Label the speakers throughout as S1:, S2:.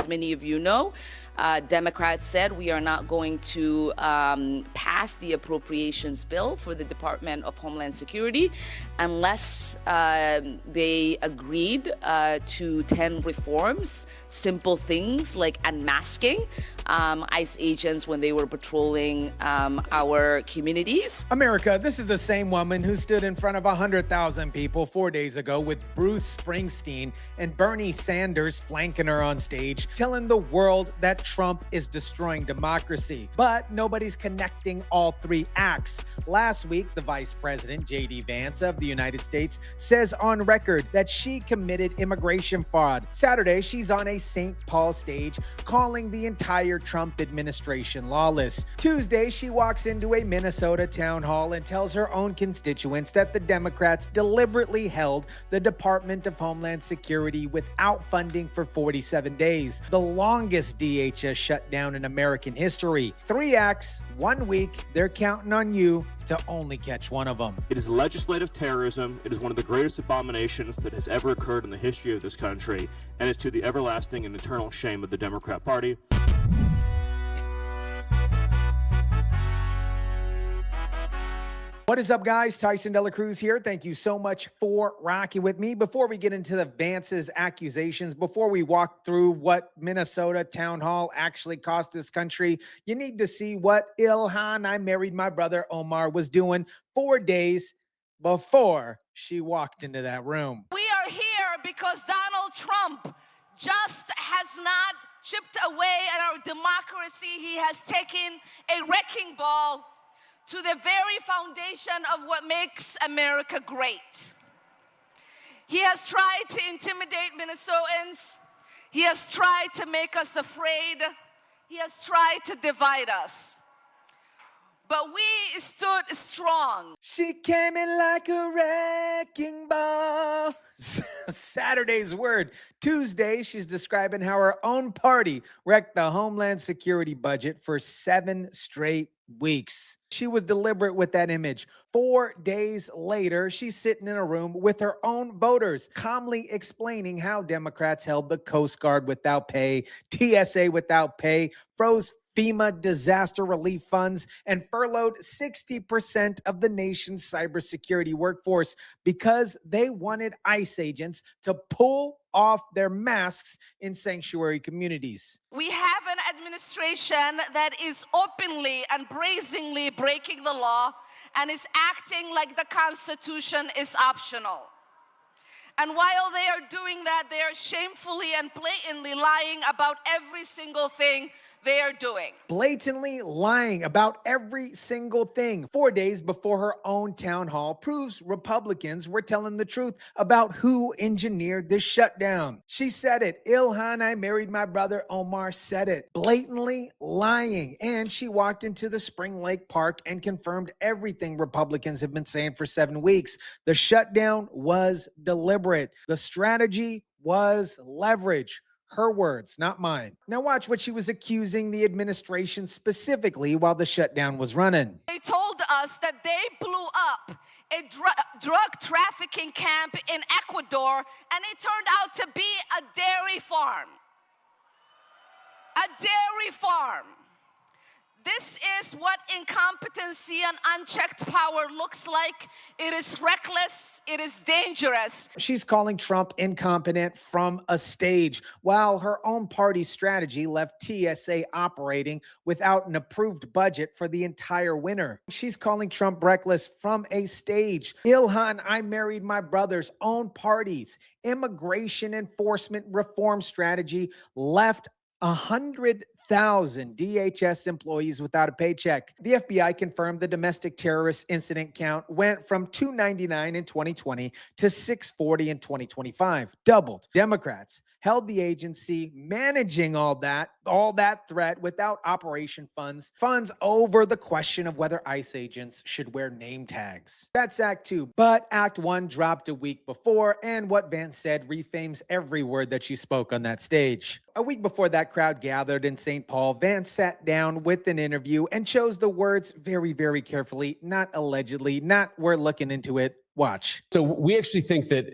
S1: as many of you know, Democrats said we are not going to pass the appropriations bill for the Department of Homeland Security unless they agreed to 10 reforms, simple things like unmasking ICE agents when they were patrolling our communities.
S2: America, this is the same woman who stood in front of 100,000 people 4 days ago with Bruce Springsteen and Bernie Sanders flanking her on stage, telling the world that Trump is destroying democracy. But nobody's connecting all three acts. Last week, the Vice President, J.D. Vance of the United States, says on record that she committed immigration fraud. Saturday, she's on a St. Paul stage calling the entire Trump administration lawless. Tuesday, she walks into a Minnesota town hall and tells her own constituents that the Democrats deliberately held the Department of Homeland Security without funding for 47 days, the longest DHS shutdown in American history. 3 acts, 1 week, they're counting on you to only catch one of them.
S3: It is legislative terrorism. It is one of the greatest abominations that has ever occurred in the history of this country, and it's to the everlasting and eternal shame of the Democrat Party.
S2: What is up, guys? Tyson DeLaCruz here. Thank you so much for rocking with me. Before we get into the Vance's accusations, before we walk through what Minnesota town hall actually cost this country, you need to see what Ilhan, I married my brother Omar, was doing 4 days before she walked into that room.
S1: We are here because Donald Trump just has not chipped away at our democracy. He has taken a wrecking ball to the very foundation of what makes America great. He has tried to intimidate Minnesotans. He has tried to make us afraid. He has tried to divide us. But we stood strong.
S2: She came in like a wrecking ball. Saturday's word. Tuesday, she's describing how her own party wrecked the Homeland Security budget for 7 straight weeks. She was deliberate with that image. 4 days later, she's sitting in a room with her own voters, calmly explaining how Democrats held the Coast Guard without pay, TSA without pay, froze FEMA disaster relief funds, and furloughed 60% of the nation's cybersecurity workforce because they wanted ICE agents to pull off their masks in sanctuary communities.
S1: We have an administration that is openly and brazenly breaking the law and is acting like the Constitution is optional. And while they are doing that, they are shamefully and blatantly lying about every single thing they are doing.
S2: Blatantly lying about every single thing. 4 days before her own town hall proves Republicans were telling the truth about who engineered this shutdown. She said it. Ilhan, I married my brother Omar, said it. Blatantly lying. And she walked into the Spring Lake Park and confirmed everything Republicans have been saying for 7 weeks. The shutdown was deliberate. The strategy was leverage. Her words, not mine. Now watch what she was accusing the administration specifically while the shutdown was running.
S1: They told us that they blew up a drug trafficking camp in Ecuador, and it turned out to be a dairy farm. A dairy farm. This is what incompetency and unchecked power looks like. It is reckless. It is dangerous.
S2: She's calling Trump incompetent from a stage, while her own party's strategy left TSA operating without an approved budget for the entire winter. She's calling Trump reckless from a stage. Ilhan, I married my brother's own party's immigration enforcement reform strategy left 100,000 DHS employees without a paycheck. The FBI confirmed the domestic terrorist incident count went from 299 in 2020 to 640 in 2025, doubled. Democrats held the agency managing all that threat without operation funds over the question of whether ICE agents should wear name tags. That's Act 2, but Act 1 dropped a week before, and what Vance said refames every word that she spoke on that stage. A week before that crowd gathered in St. Paul, Vance sat down with an interview and chose the words very, very carefully, not allegedly, not we're looking into it. Watch.
S4: So we actually think that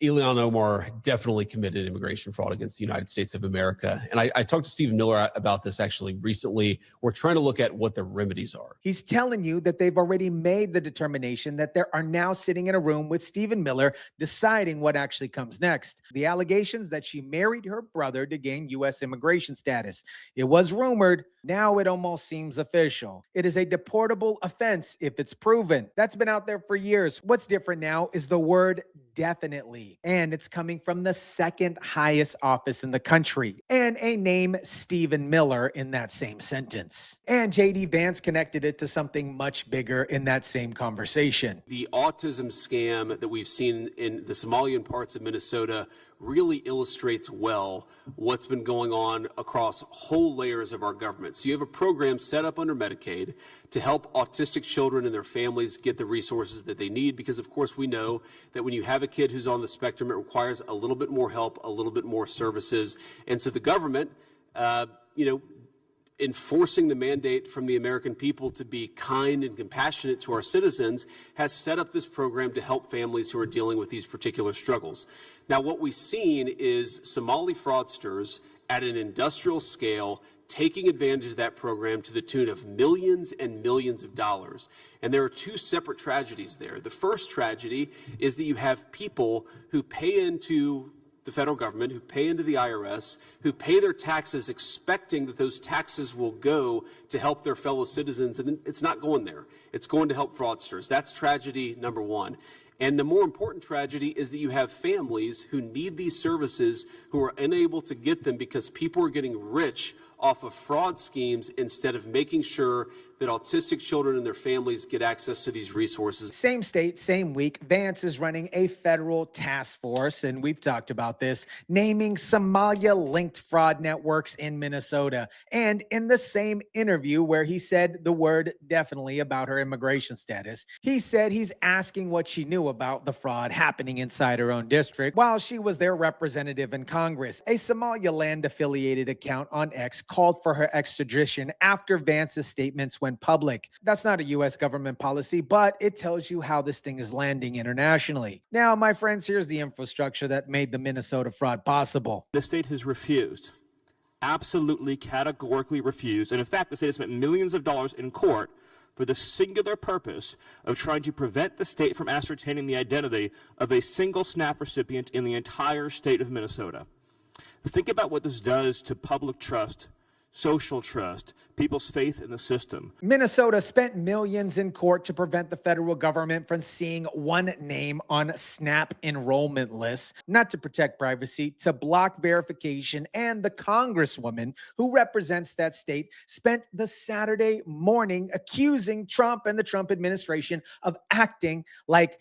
S4: Ilhan Omar definitely committed immigration fraud against the United States of America. And I talked to Stephen Miller about this actually recently. We're trying to look at what the remedies are.
S2: He's telling you that they've already made the determination that they are now sitting in a room with Stephen Miller deciding what actually comes next. The allegations that she married her brother to gain U.S. immigration status. It was rumored. Now it almost seems official. It is a deportable offense if it's proven. That's been out there for years. What's different now is the word definitely. And it's coming from the second highest office in the country. And a name, Stephen Miller, in that same sentence. And JD Vance connected it to something much bigger in that same conversation.
S5: The autism scam that we've seen in the Somalian parts of Minnesota really illustrates well what's been going on across whole layers of our government. So you have a program set up under Medicaid to help autistic children and their families get the resources that they need, because of course we know that when you have a kid who's on the spectrum, it requires a little bit more help, a little bit more services. And so the government, enforcing the mandate from the American people to be kind and compassionate to our citizens, has set up this program to help families who are dealing with these particular struggles. Now, what we've seen is Somali fraudsters at an industrial scale taking advantage of that program to the tune of millions and millions of dollars. And there are two separate tragedies there. The first tragedy is that you have people who pay into the federal government, who pay into the IRS, who pay their taxes expecting that those taxes will go to help their fellow citizens, and it's not going there. It's going to help fraudsters. That's tragedy number one. And the more important tragedy is that you have families who need these services who are unable to get them because people are getting rich off of fraud schemes instead of making sure that autistic children and their families get access to these resources.
S2: Same state, same week, Vance is running a federal task force, and we've talked about this, naming Somalia-linked fraud networks in Minnesota. And in the same interview where he said the word definitely about her immigration status, he said he's asking what she knew about the fraud happening inside her own district while she was their representative in Congress. A Somaliland-affiliated account on X called for her extradition after Vance's statements went public. That's not a U.S. government policy, but it tells you how this thing is landing internationally. Now, my friends, here's the infrastructure that made the Minnesota fraud possible.
S3: The state has refused, absolutely categorically refused, and in fact, the state has spent millions of dollars in court for the singular purpose of trying to prevent the state from ascertaining the identity of a single SNAP recipient in the entire state of Minnesota. Think about what this does to public trust, social trust, people's faith in the system.
S2: Minnesota spent millions in court to prevent the federal government from seeing one name on SNAP enrollment lists, not to protect privacy, to block verification. And the congresswoman who represents that state spent the Saturday morning accusing Trump and the Trump administration of acting like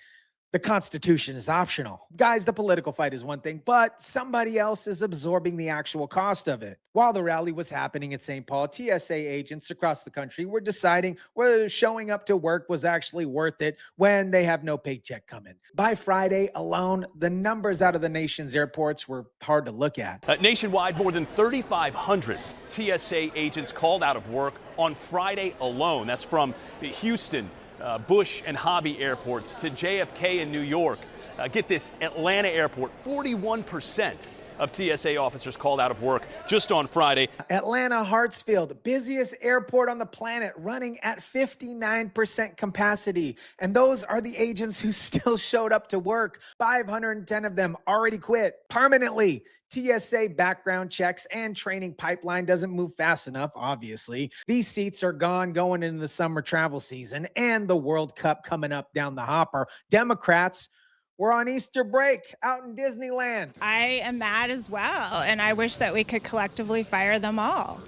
S2: the Constitution is optional. Guys, the political fight is one thing, but somebody else is absorbing the actual cost of it. While the rally was happening at St. Paul, TSA agents across the country were deciding whether showing up to work was actually worth it when they have no paycheck coming. By Friday alone, the numbers out of the nation's airports were hard to look at.
S6: Nationwide, more than 3,500 TSA agents called out of work on Friday alone. That's from Houston, Bush and Hobby airports to JFK in New York. Get this, Atlanta airport, 41% of TSA officers called out of work just on Friday.
S2: Atlanta Hartsfield, busiest airport on the planet, running at 59% capacity. And those are the agents who still showed up to work. 510 of them already quit permanently. TSA background checks and training pipeline doesn't move fast enough, obviously. These seats are gone going into the summer travel season and the World Cup coming up down the hopper. Democrats were on Easter break out in Disneyland.
S7: I am mad as well, and I wish that we could collectively fire them all.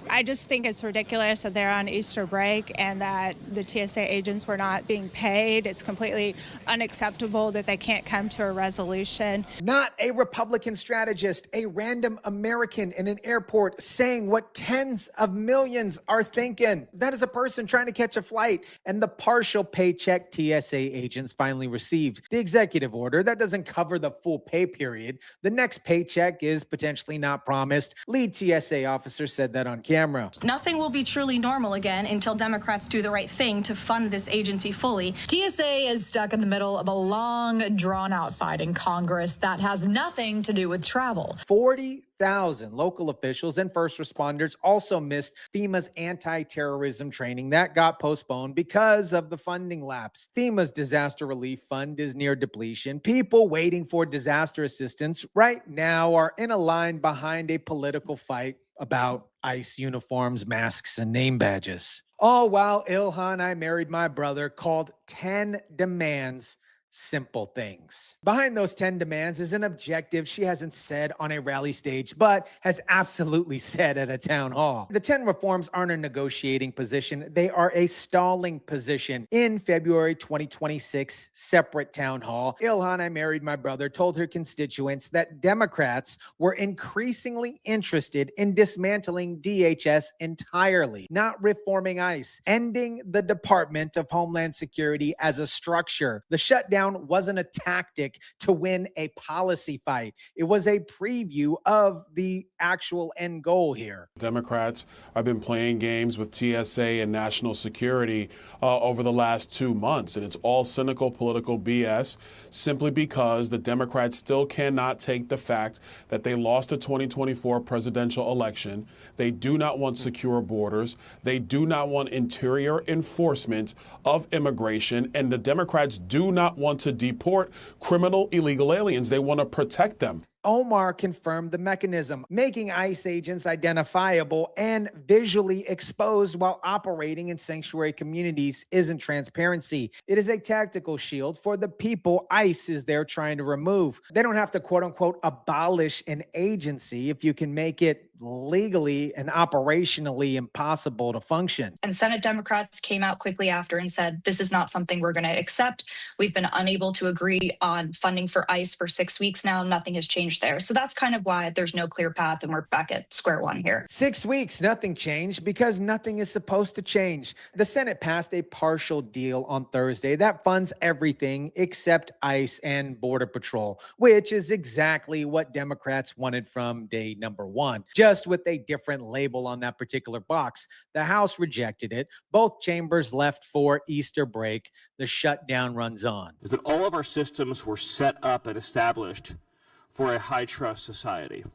S7: I just think it's ridiculous that they're on Easter break and that the TSA agents were not being paid. It's completely unacceptable that they can't come to a resolution.
S2: Not a Republican strategist, a random American in an airport saying what tens of millions are thinking. That is a person trying to catch a flight. And the partial paycheck TSA agents finally received. The executive order, that doesn't cover the full pay period. The next paycheck is potentially not promised. Lead TSA officer said that on camera. camera.
S8: Nothing will be truly normal again until Democrats do the right thing to fund this agency fully.
S9: TSA is stuck in the middle of a long, drawn-out fight in Congress that has nothing to do with travel.
S2: 40,000 local officials and first responders also missed FEMA's anti-terrorism training that got postponed because of the funding lapse. FEMA's disaster relief fund is near depletion. People waiting for disaster assistance right now are in a line behind a political fight about ICE uniforms, masks, and name badges. All while Ilhan I Married My Brother called 10 demands simple things. Behind those 10 demands is an objective she hasn't said on a rally stage, but has absolutely said at a town hall. The 10 reforms aren't a negotiating position. They are a stalling position. In February 2026 separate town hall, Ilhan I Married My Brother told her constituents that Democrats were increasingly interested in dismantling DHS entirely, not reforming ICE, ending the Department of Homeland Security as a structure. The shutdown wasn't a tactic to win a policy fight. It was a preview of the actual end goal here.
S10: Democrats have been playing games with TSA and national security over the last 2 months, and it's all cynical political BS simply because the Democrats still cannot take the fact that they lost the 2024 presidential election. They do not want secure borders. They do not want interior enforcement of immigration, and the Democrats do not want to deport criminal illegal aliens. They want to protect them.
S2: Omar confirmed the mechanism, making ICE agents identifiable and visually exposed while operating in sanctuary communities isn't transparency. It is a tactical shield for the people ICE is there trying to remove. They don't have to quote unquote abolish an agency if you can make it legally and operationally impossible to function.
S8: And Senate Democrats came out quickly after and said, this is not something we're going to accept. We've been unable to agree on funding for ICE for 6 weeks now. Nothing has changed there. So that's kind of why there's no clear path and we're back at square one here.
S2: 6 weeks, nothing changed because nothing is supposed to change. The Senate passed a partial deal on Thursday that funds everything except ICE and Border Patrol, which is exactly what Democrats wanted from day number one, just with a different label on that particular box. The House rejected it. Both chambers left for Easter break. The shutdown runs on.
S3: Is that all of our systems were set up and established for a high-trust society.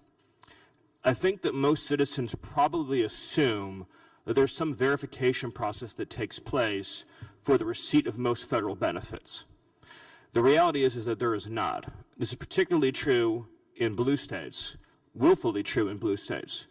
S3: I think that most citizens probably assume that there's some verification process that takes place for the receipt of most federal benefits. The reality is that there is not. This is particularly true in blue states, willfully true in blue states,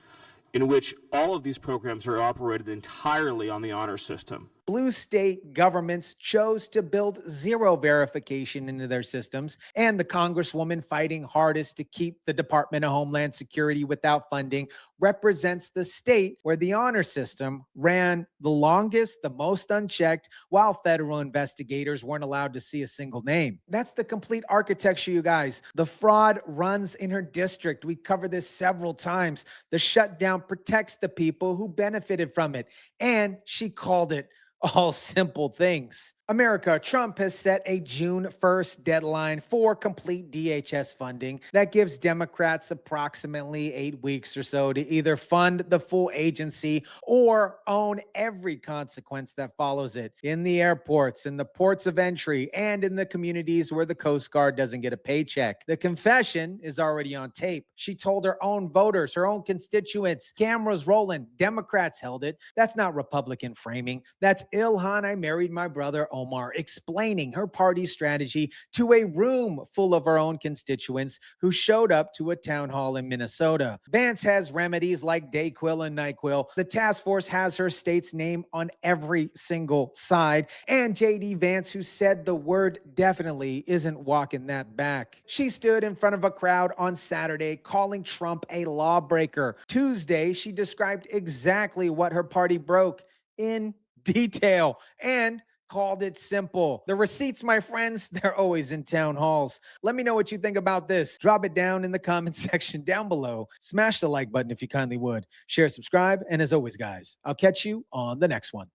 S3: in which all of these programs are operated entirely on the honor system.
S2: Blue state governments chose to build zero verification into their systems, and the congresswoman fighting hardest to keep the Department of Homeland Security without funding represents the state where the honor system ran the longest, the most unchecked, while federal investigators weren't allowed to see a single name. That's the complete architecture, you guys. The fraud runs in her district. We covered this several times. The shutdown protects the people who benefited from it, and she called it all simple things. America, Trump has set a June 1st deadline for complete DHS funding that gives Democrats approximately 8 weeks or so to either fund the full agency or own every consequence that follows it in the airports, in the ports of entry, and in the communities where the Coast Guard doesn't get a paycheck. The confession is already on tape. She told her own voters, her own constituents, cameras rolling, Democrats held it. That's not Republican framing. That's Ilhan I Married My Brother Omar explaining her party's strategy to a room full of her own constituents who showed up to a town hall in Minnesota. Vance has remedies like Dayquil and NyQuil. The task force has her state's name on every single side. And JD Vance, who said the word definitely, isn't walking that back. She stood in front of a crowd on Saturday calling Trump a lawbreaker. Tuesday, she described exactly what her party broke in detail and called it simple. The receipts, my friends, they're always in town halls. Let me know what you think about this. Drop it down in the comment section down below. Smash the like button if you kindly would. Share, subscribe, and as always, guys, I'll catch you on the next one.